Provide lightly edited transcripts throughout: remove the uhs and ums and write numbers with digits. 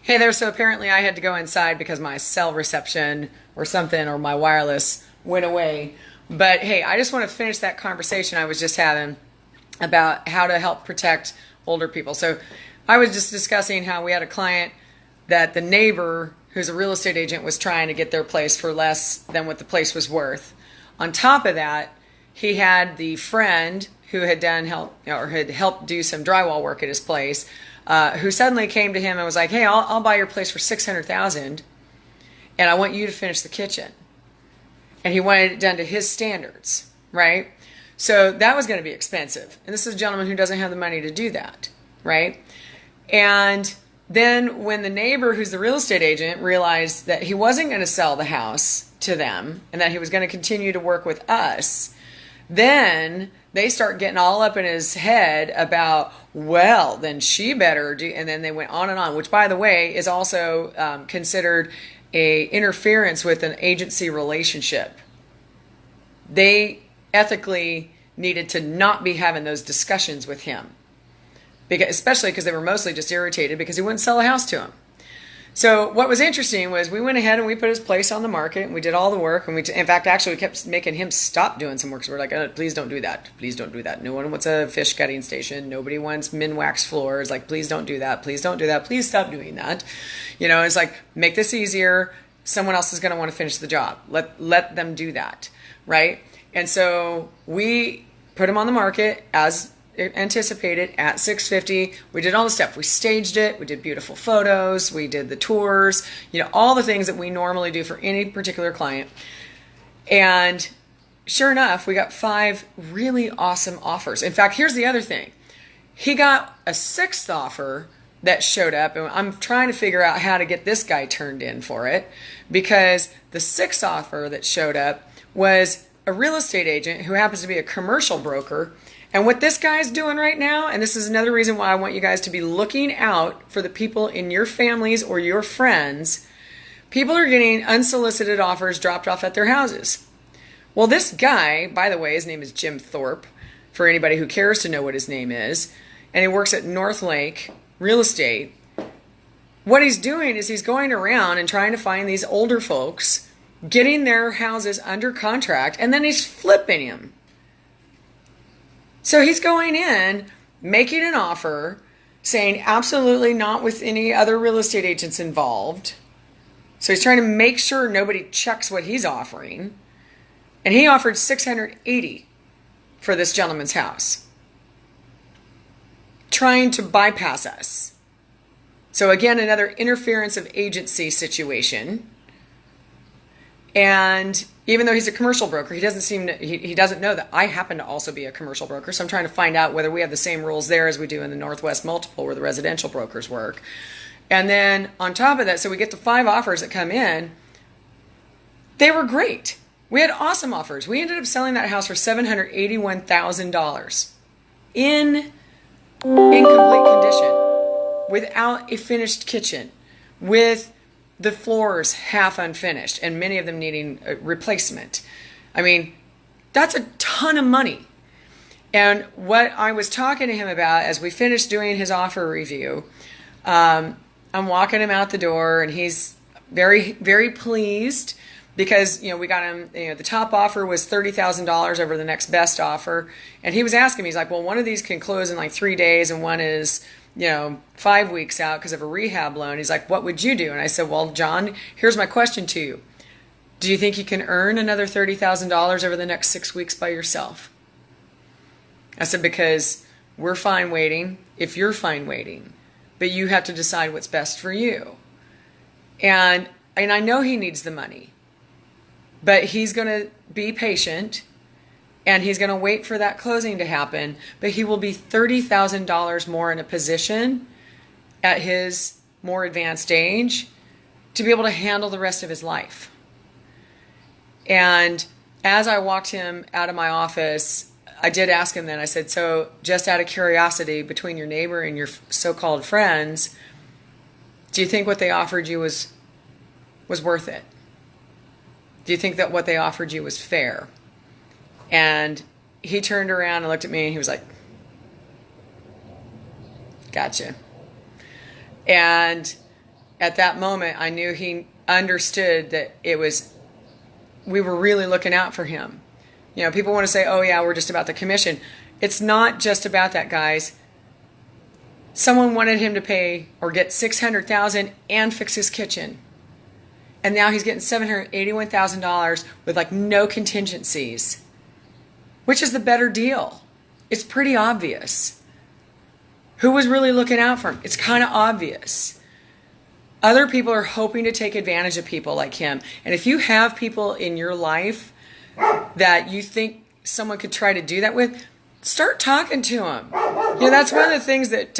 Hey there, so apparently I had to go inside because my cell reception or something or my wireless went away. But hey, I just want to finish that conversation I was just having about how to help protect older people. So I was just discussing how we had a client that the neighbor, who's a real estate agent, was trying to get their place for less than what the place was worth. On top of that, he had the friend who had done help or had helped do some drywall work at his place, who suddenly came to him and was like, "Hey, I'll buy your place for 600,000, and I want you to finish the kitchen." And he wanted it done to his standards, right? So that was going to be expensive. And this is a gentleman who doesn't have the money to do that, right? And then when the neighbor, who's the real estate agent, realized that he wasn't going to sell the house to them and that he was going to continue to work with us, then they start getting all up in his head about, well, then she better do, and then they went on and on, which, by the way, is also considered a interference with an agency relationship. They ethically needed to not be having those discussions with him, especially because they were mostly just irritated because he wouldn't sell a house to him. So what was interesting was we went ahead and we put his place on the market and we did all the work, and in fact, actually we kept making him stop doing some work because we're like, oh, please don't do that. Please don't do that. No one wants a fish cutting station. Nobody wants min-wax floors. Like, please don't do that. Please don't do that. Please stop doing that. You know, it's like, make this easier. Someone else is going to want to finish the job. Let them do that, right? And so we put him on the market as anticipated at 650. We did all the stuff. We staged it. We did beautiful photos. We did the tours, all the things that we normally do for any particular client. And sure enough, we got 5 really awesome offers. In fact, here's the other thing. He got a 6th offer that showed up, and I'm trying to figure out how to get this guy turned in for it, because the 6th offer that showed up was a real estate agent who happens to be a commercial broker. And what this guy's doing right now, and this is another reason why I want you guys to be looking out for the people in your families or your friends, people are getting unsolicited offers dropped off at their houses. Well, this guy, by the way, his name is Jim Thorpe, for anybody who cares to know what his name is, and he works at North Lake Real Estate. What he's doing is he's going around and trying to find these older folks, getting their houses under contract, and then he's flipping them. So he's going in, making an offer, saying absolutely not with any other real estate agents involved. So he's trying to make sure nobody checks what he's offering. And he offered $680 for this gentleman's house, trying to bypass us. So again, another interference of agency situation. And even though he's a commercial broker, he doesn't know that I happen to also be a commercial broker. So I'm trying to find out whether we have the same rules there as we do in the Northwest Multiple, where the residential brokers work. And then on top of that, so we get the 5 offers that come in. They were great. We had awesome offers. We ended up selling that house for $781,000 in incomplete condition, without a finished kitchen, with the floors half unfinished, and many of them needing a replacement. I mean, that's a ton of money. And what I was talking to him about as we finished doing his offer review, I'm walking him out the door, and he's very, very pleased because, we got him, the top offer was $30,000 over the next best offer. And he was asking me, he's like, well, one of these can close in like 3 days, and one is 5 weeks out because of a rehab loan. He's like, what would you do? And I said, well, John, here's my question to you. Do you think you can earn another $30,000 over the next 6 weeks by yourself? I said, because we're fine waiting if you're fine waiting, but you have to decide what's best for you. And I know he needs the money, but he's going to be patient. And he's going to wait for that closing to happen, but he will be $30,000 more in a position at his more advanced age to be able to handle the rest of his life. And as I walked him out of my office, I did ask him then, I said, so just out of curiosity, between your neighbor and your so-called friends, do you think what they offered you was worth it? Do you think that what they offered you was fair? And he turned around and looked at me and he was like, gotcha. And at that moment, I knew he understood that we were really looking out for him. You know, people want to say, oh yeah, we're just about the commission. It's not just about that, guys. Someone wanted him to pay or get $600,000 and fix his kitchen. And now he's getting $781,000 with like no contingencies. Which is the better deal? It's pretty obvious. Who was really looking out for him? It's kind of obvious. Other people are hoping to take advantage of people like him. And if you have people in your life that you think someone could try to do that with, start talking to them. You know, that's one of the things that,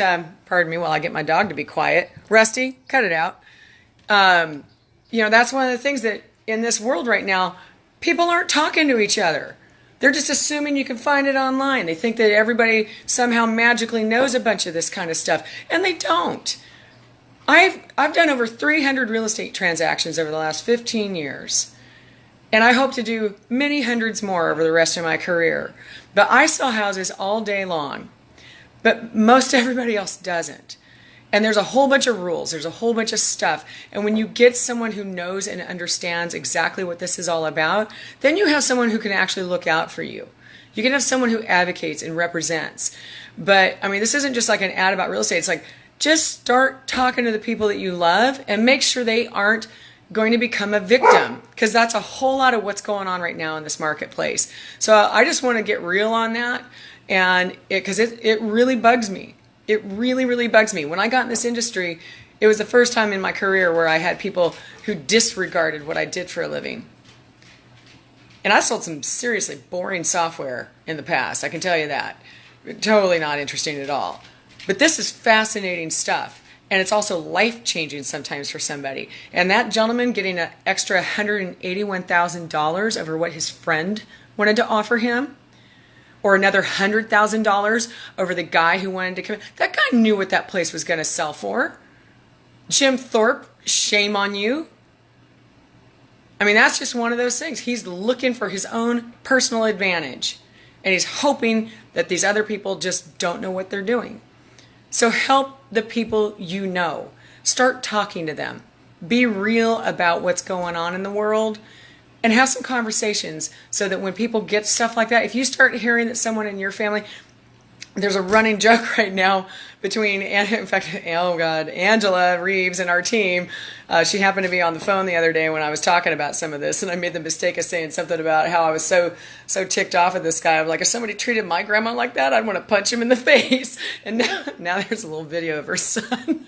pardon me while I get my dog to be quiet. Rusty, cut it out. You know, that's one of the things that in this world right now, people aren't talking to each other. They're just assuming you can find it online. They think that everybody somehow magically knows a bunch of this kind of stuff, and they don't. I've done over 300 real estate transactions over the last 15 years, and I hope to do many hundreds more over the rest of my career. But I sell houses all day long, but most everybody else doesn't. And there's a whole bunch of rules. There's a whole bunch of stuff. And when you get someone who knows and understands exactly what this is all about, then you have someone who can actually look out for you. You can have someone who advocates and represents. But, I mean, this isn't just like an ad about real estate. It's like, just start talking to the people that you love and make sure they aren't going to become a victim, because that's a whole lot of what's going on right now in this marketplace. So I just want to get real on that, and because it really bugs me. It really, really bugs me. When I got in this industry, it was the first time in my career where I had people who disregarded what I did for a living. And I sold some seriously boring software in the past, I can tell you that. Totally not interesting at all. But this is fascinating stuff. And it's also life-changing sometimes for somebody. And that gentleman getting an extra $181,000 over what his friend wanted to offer him, or another $100,000 over the guy who wanted to come in. That guy knew what that place was going to sell for. Jim Thorpe, shame on you. I mean, that's just one of those things. He's looking for his own personal advantage. And he's hoping that these other people just don't know what they're doing. So help the people you know. Start talking to them. Be real about what's going on in the world. And have some conversations so that when people get stuff like that, if you start hearing that someone in your family, there's a running joke right now between, in fact, oh God, Angela Reeves and our team. She happened to be on the phone the other day when I was talking about some of this, and I made the mistake of saying something about how I was so ticked off at this guy. I'm like, if somebody treated my grandma like that, I'd want to punch him in the face. And now there's a little video of her son.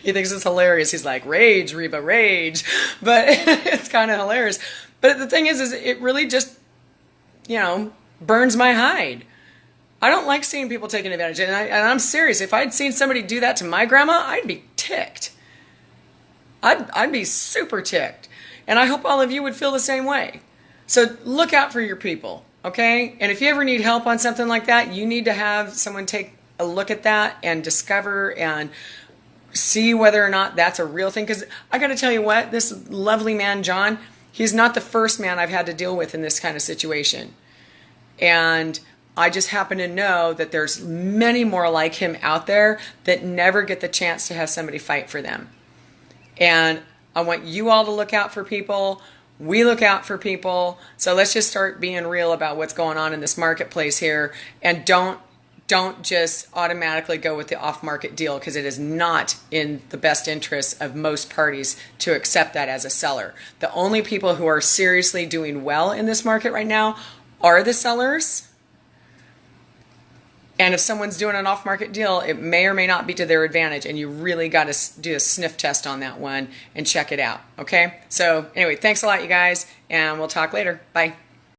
He thinks it's hilarious. He's like, rage, Reba, rage. But it's kind of hilarious. But the thing is it really just, burns my hide. I don't like seeing people taking advantage. And I'm serious. If I'd seen somebody do that to my grandma, I'd be ticked. I'd be super ticked. And I hope all of you would feel the same way. So look out for your people, okay? And if you ever need help on something like that, you need to have someone take a look at that and discover and see whether or not that's a real thing. Because I got to tell you what, this lovely man, John, he's not the first man I've had to deal with in this kind of situation. And I just happen to know that there's many more like him out there that never get the chance to have somebody fight for them. And I want you all to look out for people. We look out for people. So let's just start being real about what's going on in this marketplace here. And don't just automatically go with the off-market deal, because it is not in the best interest of most parties to accept that as a seller. The only people who are seriously doing well in this market right now are the sellers. And if someone's doing an off-market deal, it may or may not be to their advantage, and you really got to do a sniff test on that one and check it out, okay? So anyway, thanks a lot, you guys, and we'll talk later. Bye.